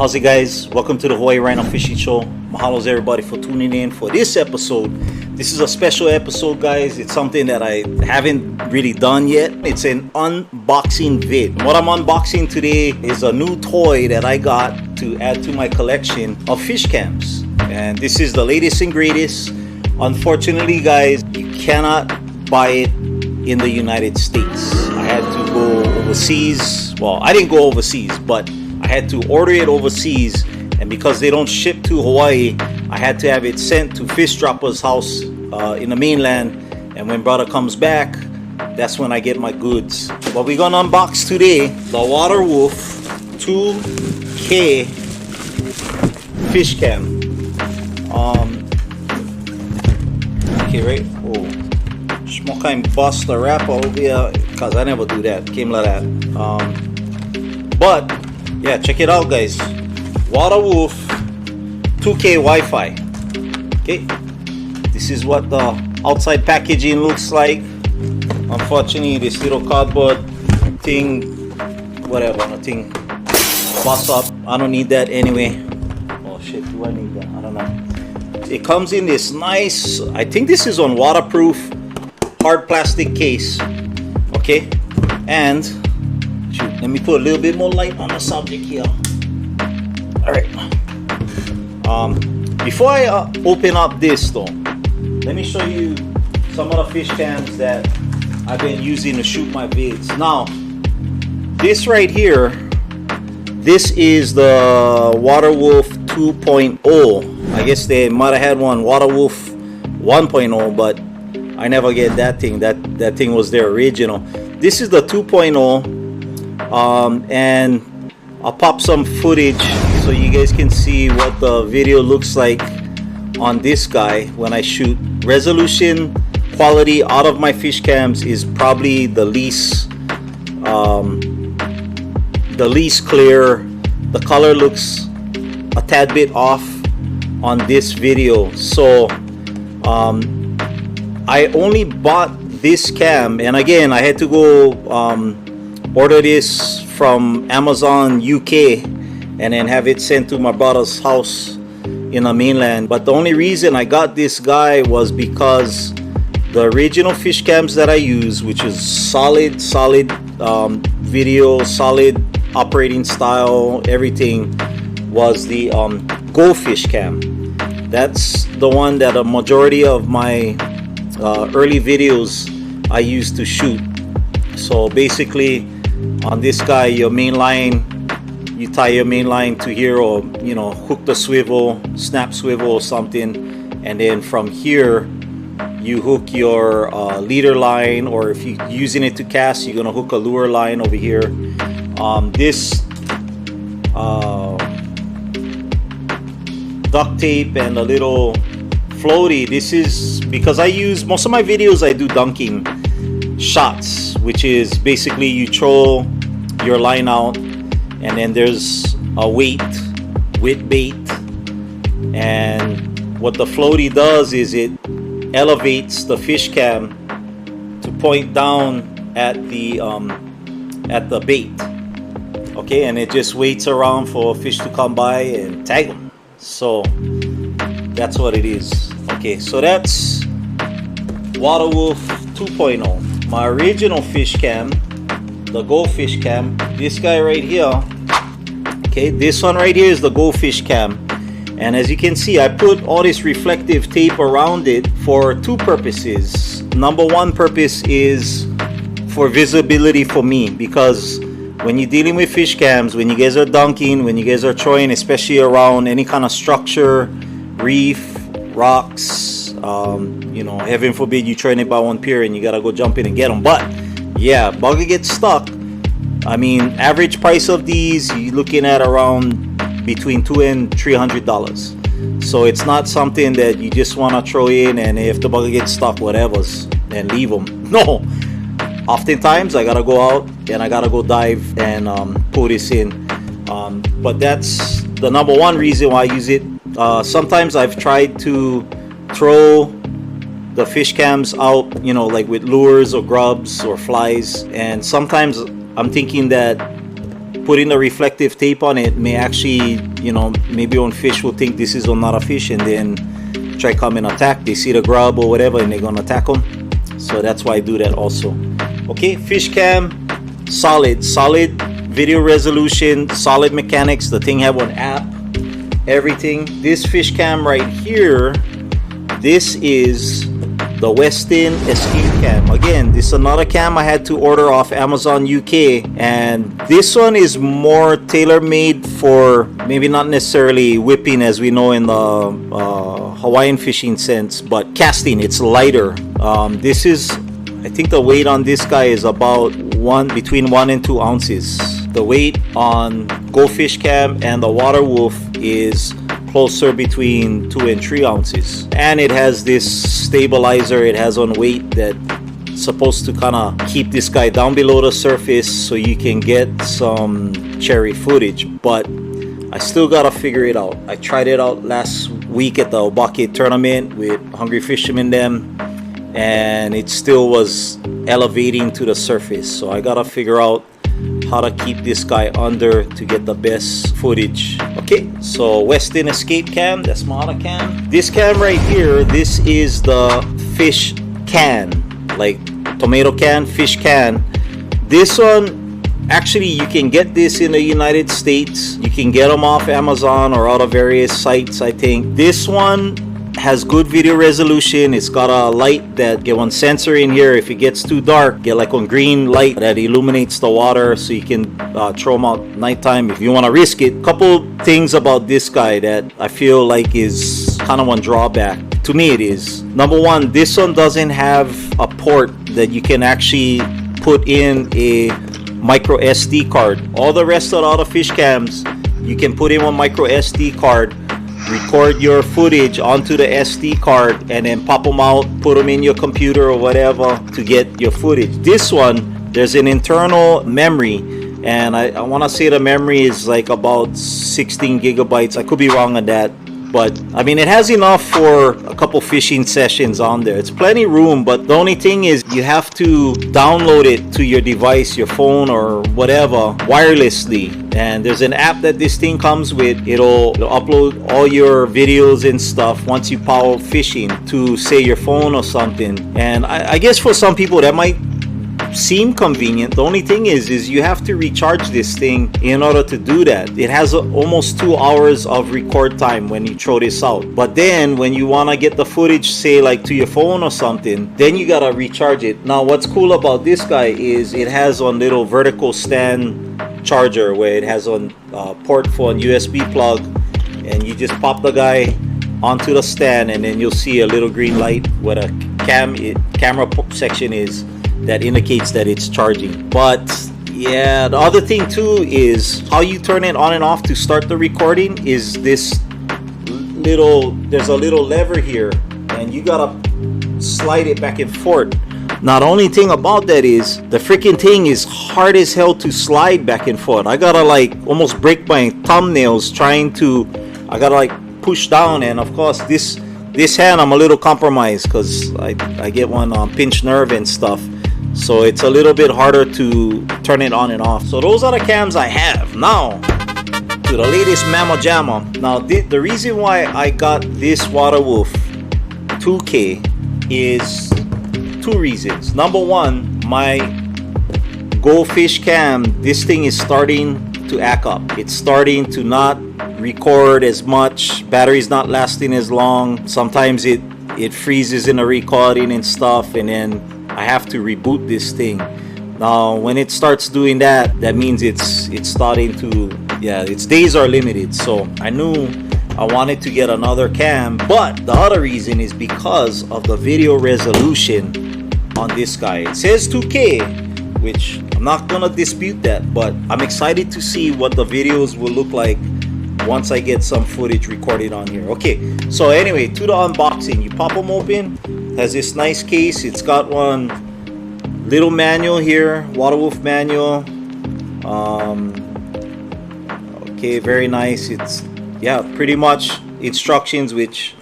How's it, guys? Welcome to the Hawaii Rhino Fishing Show. Mahalos everybody for tuning in for this episode. This is a special episode, guys. It's something that I haven't really done yet. It's an unboxing vid. What I'm unboxing today is a new toy that I got to add to my collection of fish cams. And this is the latest and greatest. Unfortunately, guys, you cannot buy it in the United States. I had to go overseas. Well, I didn't go overseas, but I had to order it overseas, and because they don't ship to Hawaii, I had to have it sent to Fish Dropper's house in the mainland. And when brother comes back, that's when I get my goods. But we're gonna unbox today the Water Wolf 2K fish cam. Okay, right? Oh, smoke and bust the wrapper over here, cause I never do that. Came like that. But yeah, check it out, guys. Water Wolf 2K Wi-Fi. Okay, this is what the outside packaging looks like. Unfortunately, this little cardboard thing, whatever, nothing bust up. I don't need that anyway. Oh shit, do I need that? I don't know. It comes in this nice, I think this is on waterproof hard plastic case. Okay, and let me put a little bit more light on the subject here. Alright. Before I open up this though, let me show you some of the fish cams that I've been using to shoot my vids. Now, this right here, this is the Water Wolf 2.0. I guess they might have had one, Water Wolf 1.0, but I never get that thing. That thing was their original. This is the 2.0. And I'll pop some footage so you guys can see what the video looks like on this guy when I shoot. Resolution quality out of my fish cams is probably the least clear. The color looks a tad bit off on this video. So I only bought this cam, and again I had to go order this from Amazon UK and then have it sent to my brother's house in the mainland. But the only reason I got this guy was because the original fish cams that I use, which is solid video, solid operating style, everything, was the Go Fish Cam. That's the one that a majority of my early videos I used to shoot. So basically, on this guy, your main line, you tie your main line to here, or you know, hook the swivel, snap swivel or something, and then from here you hook your leader line, or if you're using it to cast, you're gonna hook a lure line over here. This duct tape and a little floaty, this is because I use most of my videos, I do dunking shots, which is basically you throw your line out and then there's a weight with bait, and what the floaty does is it elevates the fish cam to point down at the bait. Okay, and it just waits around for a fish to come by and tag them. So that's what it is. Okay, so that's Water Wolf 2.0. My original fish cam, the Go Fish Cam, this guy right here. Okay, this one right here is the Go Fish Cam, and as you can see, I put all this reflective tape around it for two purposes. Number one purpose is for visibility for me, because when you're dealing with fish cams, when you guys are dunking, when you guys are throwing, especially around any kind of structure, reef, rocks, you know, heaven forbid you throwing it by one pier and you gotta go jump in and get them. But yeah, bugger gets stuck. I mean, average price of these, you're looking at around between $200 and $300. So it's not something that you just want to throw in and if the bugger gets stuck, whatever's, and leave them. No, oftentimes I gotta go out and I gotta go dive and pull this in. But that's the number one reason why I use it. Sometimes I've tried to throw the fish cams out, you know, like with lures or grubs or flies, and sometimes I'm thinking that putting the reflective tape on it may actually, you know, maybe one fish will think this is not a fish and then try come and attack. They see the grub or whatever and they're gonna attack them. So that's why I do that also. Okay, Fishcam, solid video resolution, solid mechanics. The thing have an app, everything. This Fishcam right here, this is the Westin Escape Cam. Again, this is another cam I had to order off Amazon UK, and this one is more tailor-made for maybe not necessarily whipping as we know in the Hawaiian fishing sense, but casting. It's lighter. This is, I think the weight on this guy is about between 1 and 2 ounces. The weight on Go Fishcam and the Water Wolf is closer between 2 and 3 ounces, and it has this stabilizer. It has on weight that supposed to kind of keep this guy down below the surface so you can get some cherry footage, but I still gotta figure it out. I tried it out last week at the Obake tournament with Hungry Fishermen them, and it still was elevating to the surface, so I gotta figure out how to keep this guy under to get the best footage. Okay, so Westin Escape Cam, that's my other cam. This cam right here, this is the fish can, like tomato can, fish can. This one, actually you can get this in the United States. You can get them off Amazon or out of various sites, I think. This one has good video resolution. It's got a light that get one sensor in here. If it gets too dark, get like one green light that illuminates the water so you can throw them out nighttime if you want to risk it. Couple things about this guy that I feel like is kind of one drawback. To me it is. Number one, this one doesn't have a port that you can actually put in a micro SD card. All the rest of the other fish cams, you can put in one micro SD card, record your footage onto the SD card, and then pop them out, put them in your computer or whatever to get your footage. This one, there's an internal memory, and I want to say the memory is like about 16 gigabytes. I could be wrong on that, but I mean it has enough for a couple fishing sessions on there. It's plenty room, but the only thing is you have to download it to your device, your phone or whatever, wirelessly. And there's an app that this thing comes with. It'll upload all your videos and stuff once you power fishing to say your phone or something. And I guess for some people that might seem convenient. The only thing is you have to recharge this thing in order to do that. It has almost 2 hours of record time when you throw this out, but then when you want to get the footage, say like to your phone or something, then you gotta recharge it. Now what's cool about this guy is it has a little vertical stand charger where it has a port for a USB plug, and you just pop the guy onto the stand, and then you'll see a little green light where the camera section is that indicates that it's charging. But yeah, the other thing too is how you turn it on and off to start the recording is this there's a little lever here, and you gotta slide it back and forth. Now the only thing about that is the freaking thing is hard as hell to slide back and forth. I gotta like almost break my thumbnails trying to, I gotta like push down, and of course this hand I'm a little compromised because I get one pinched nerve and stuff, so it's a little bit harder to turn it on and off. So those are the cams I have. Now to the latest Mama Jamma. Now the reason why I got this Water Wolf 2K is 2 reasons. Number one, my Go Fish Cam, this thing is starting to act up. It's starting to not record as much. Battery's not lasting as long. Sometimes it freezes in the recording and stuff, and then I have to reboot this thing. Now when it starts doing that, that means it's starting to, yeah, its days are limited. So I knew I wanted to get another cam, but the other reason is because of the video resolution on this guy. It says 2K, which I'm not gonna dispute that, but I'm excited to see what the videos will look like once I get some footage recorded on here. Okay, so anyway, to the unboxing. You pop them open, has this nice case. It's got one little manual here, Water Wolf manual. Okay, very nice. It's, yeah, pretty much instructions, which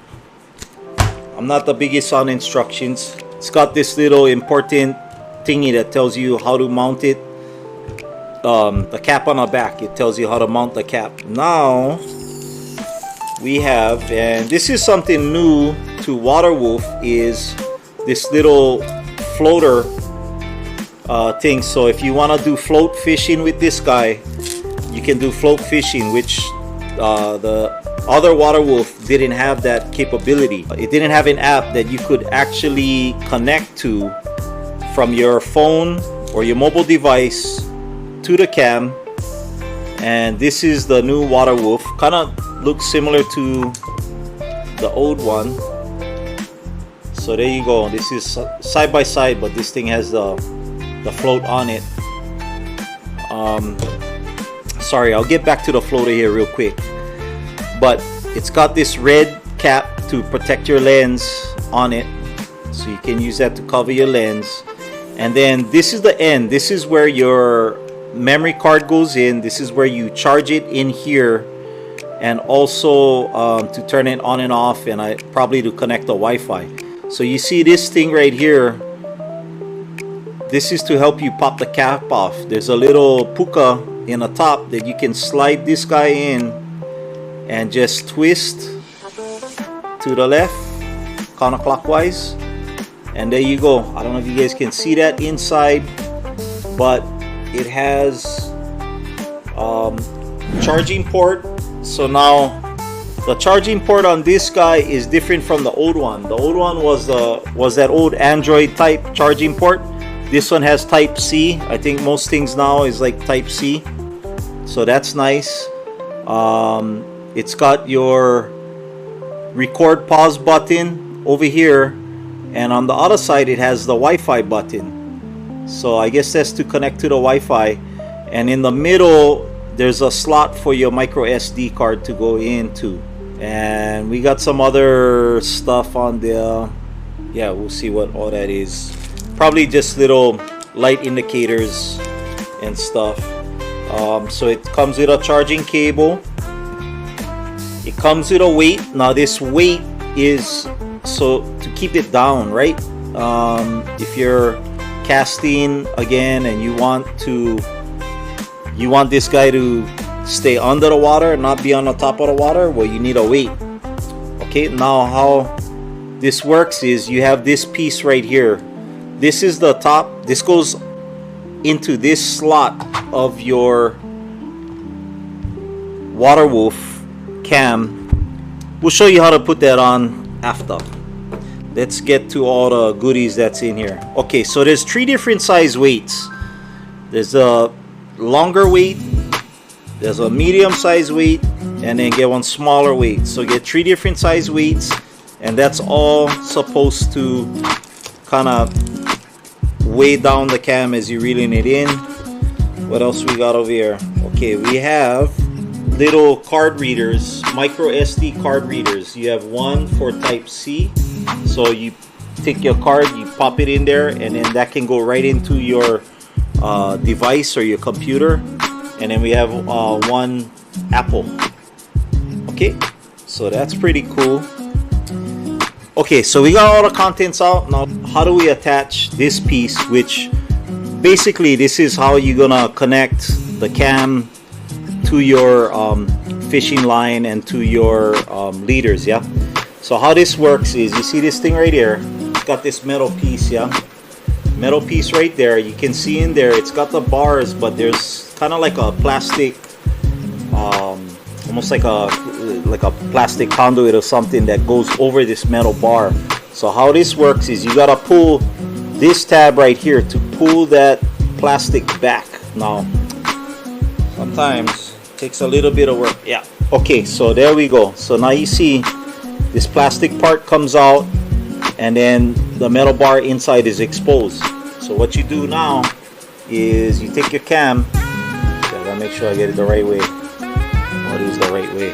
I'm not the biggest on instructions. It's got this little important thingy that tells you how to mount it. the cap on the back. It tells you how to mount the cap. Now we have, and this is something new to Waterwolf, is this little floater thing. So if you want to do float fishing with this guy, you can do float fishing, which the other Waterwolf didn't have that capability. It didn't have an app that you could actually connect to from your phone or your mobile device to the cam. And this is the new Waterwolf. Kind of looks similar to the old one. So there you go. This is side by side, but this thing has the float on it. Sorry, I'll get back to the floater here real quick. But it's got this red cap to protect your lens on it, so you can use that to cover your lens. And then this is the end. This is where your memory card goes in. This is where you charge it in here, and also to turn it on and off, and probably to connect the Wi-Fi. So you see this thing right here. This is to help you pop the cap off. There's a little puka in the top that you can slide this guy in and just twist to the left counterclockwise, and there you go. I don't know if you guys can see that inside, but it has charging port. So now the charging port on this guy is different from the old one. The old one was that old Android type charging port. This one has type C. I think most things now is like type C, so that's nice. It's got your record pause button over here, and on the other side it has the Wi-Fi button. So I guess that's to connect to the Wi-Fi. And in the middle there's a slot for your micro SD card to go into. And we got some other stuff on there. Yeah, we'll see what all that is. Probably just little light indicators and stuff. So it comes with a charging cable. It comes with a weight. Now this weight is so to keep it down, right? If you're casting again and you want this guy to stay under the water, not be on the top of the water, well, you need a weight. Okay, now how this works is you have this piece right here. This is the top. This goes into this slot of your Waterwolf cam. We'll show you how to put that on after. Let's get to all the goodies that's in here. Okay, so there's 3 different size weights. There's a longer weight, there's a medium size weight, and then get one smaller weight. So get 3 different size weights, and that's all supposed to kind of weigh down the cam as you're reeling it in. What else we got over here? Okay, we have little card readers, micro SD card readers. You have one for type C, so you take your card, you pop it in there, and then that can go right into your device or your computer. And then we have one Apple. Okay, so that's pretty cool. Okay, so we got all the contents out. Now how do we attach this piece, which basically this is how you're gonna connect the cam to your fishing line and to your leaders. Yeah, so how this works is, you see this thing right here, it's got this metal piece. Yeah, metal piece right there. You can see in there it's got the bars, but there's kind of like a plastic almost like a plastic conduit or something that goes over this metal bar. So how this works is you gotta pull this tab right here to pull that plastic back. Now sometimes it takes a little bit of work. Yeah, okay, so there we go. So now you see this plastic part comes out, and then the metal bar inside is exposed. So what you do now is you take your cam. I gotta make sure I get it the right way. What is the right way?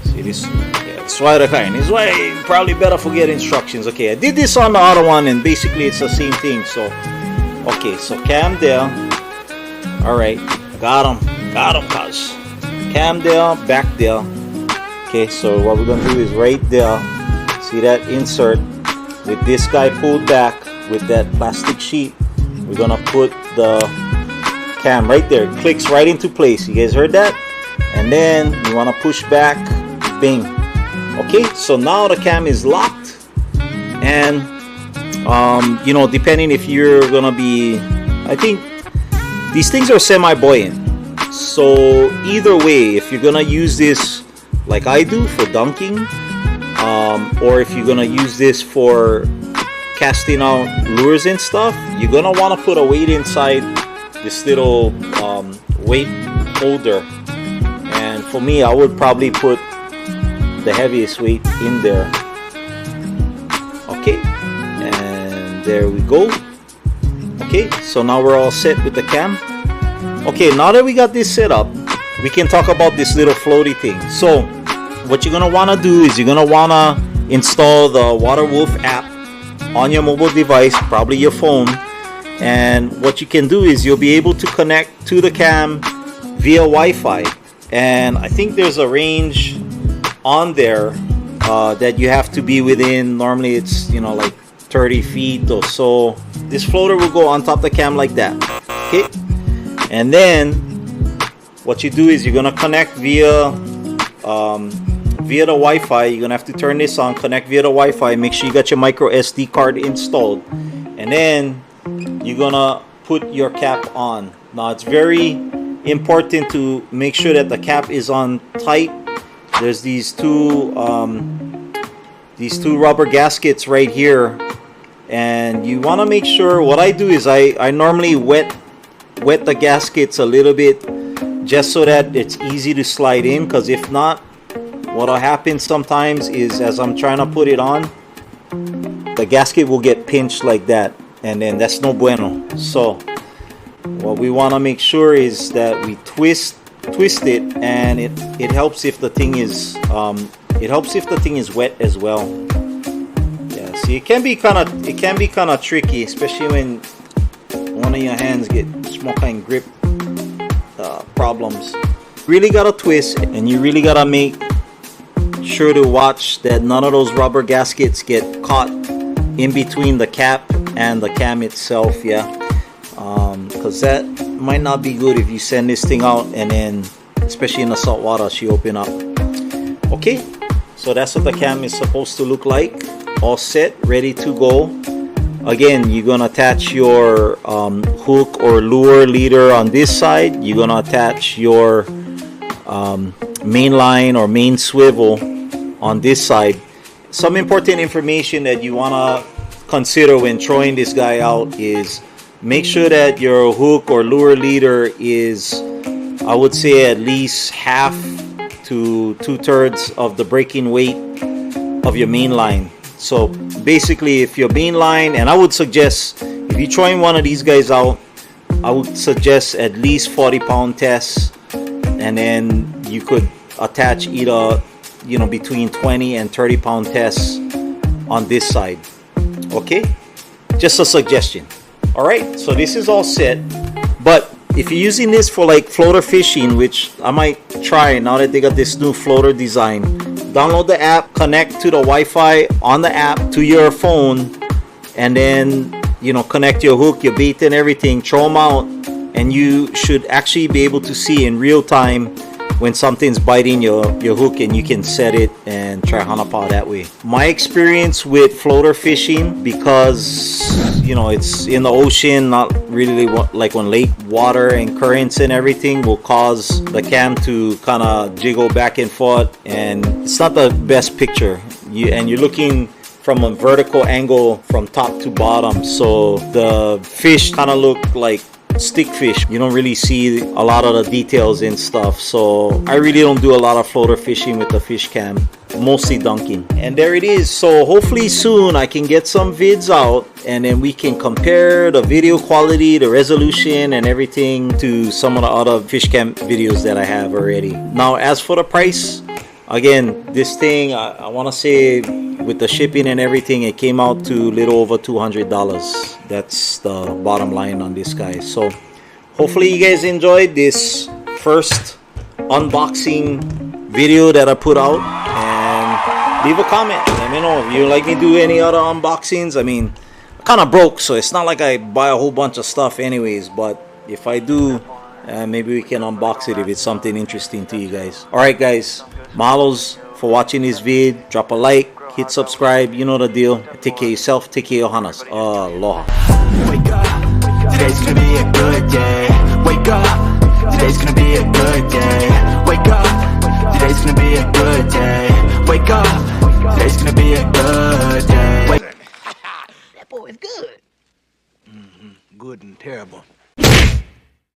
See this? Yeah, it's right kind. This way probably better forget instructions. Okay, I did this on the other one, and basically it's the same thing. So okay, so cam there. All right, got him, cuz. Cam there, back there. Okay, so what we're gonna do is right there. See that insert with this guy pulled back with that plastic sheet. We're gonna put the cam right there. It clicks right into place. You guys heard that? And then you want to push back, bing. Okay, so now the cam is locked, and you know, depending if you're gonna be, I think these things are semi-buoyant, so either way, if you're gonna use this like I do for dunking, or if you're gonna use this for casting out lures and stuff, you're gonna want to put a weight inside this little weight holder. And for me, I would probably put the heaviest weight in there. Okay, and there we go. Okay, so now we're all set with the cam. Okay, now that we got this set up, we can talk about this little floaty thing. So what you're gonna want to do is you're gonna want to install the Waterwolf app on your mobile device, probably your phone. And what you can do is you'll be able to connect to the cam via Wi-Fi. And I think there's a range on there that you have to be within. Normally it's, you know, like 30 feet or so. This floater will go on top of the cam like that. Okay, and then what you do is you're gonna connect via the Wi-Fi. You're gonna have to turn this on, connect via the Wi-Fi, make sure you got your micro SD card installed, and then you're gonna put your cap on. Now it's very important to make sure that the cap is on tight. There's these two rubber gaskets right here, and you want to make sure. What I do is I normally wet the gaskets a little bit, just so that it's easy to slide in, because if not, what'll happen sometimes is as I'm trying to put it on, the gasket will get pinched like that, and then that's no bueno. So what we want to make sure is that we twist it, and it helps if the thing is wet as well. Yeah, see, it can be kind of tricky, especially when one of your hands get small kind of grip problems. Really gotta twist, and you really gotta make sure to watch that none of those rubber gaskets get caught in between the cap and the cam itself. Yeah, because that might not be good if you send this thing out and then, especially in the salt water, she open up. Okay, so that's what the cam is supposed to look like. All set, ready to go. Again, you're gonna attach your hook or lure leader on this side. You're gonna attach your main line or main swivel on this side. Some important information that you wanna consider when throwing this guy out is make sure that your hook or lure leader is, I would say, at least half to 2/3 of the breaking weight of your main line. So basically, if your main line, and I would suggest if you're throwing one of these guys out, I would suggest at least 40-pound tests, and then you could attach either, you know, between 20 and 30-pound tests on this side. Okay, just a suggestion. All right, so this is all set. But if you're using this for like floater fishing, which I might try now that they got this new floater design, download the app, connect to the Wi-Fi on the app to your phone, and then, you know, connect your hook, your bait, and everything, throw them out, and you should actually be able to see in real time when something's biting your hook, and you can set it and try hanapaw that way. My experience with floater fishing, because, you know, it's in the ocean, not really like on lake water, and currents and everything will cause the cam to kind of jiggle back and forth, and it's not the best picture. And you're looking from a vertical angle from top to bottom, so the fish kind of look like stick fish. You don't really see a lot of the details and stuff. So I really don't do a lot of floater fishing with the Fishcam, mostly dunking. And there it is. So hopefully soon I can get some vids out, and then we can compare the video quality, the resolution, and everything to some of the other Fishcam videos that I have already. Now, as for the price, again, this thing, I want to say with the shipping and everything, it came out to a little over $200. That's the bottom line on this guy. So hopefully you guys enjoyed this first unboxing video that I put out, and leave a comment. Let me know if you like me do any other unboxings. I mean, I'm kind of broke, so it's not like I buy a whole bunch of stuff anyways, but if I do maybe we can unbox it if it's something interesting to you guys. Alright guys, mahalos for watching this vid. Drop a like, hit subscribe, you know the deal. Take care of yourself, take care of your hanas. Aloha. Wake up, today's gonna be a good day. Wake up, today's gonna be a good day. Wake up, today's gonna be a good day. Wake up, today's gonna be a good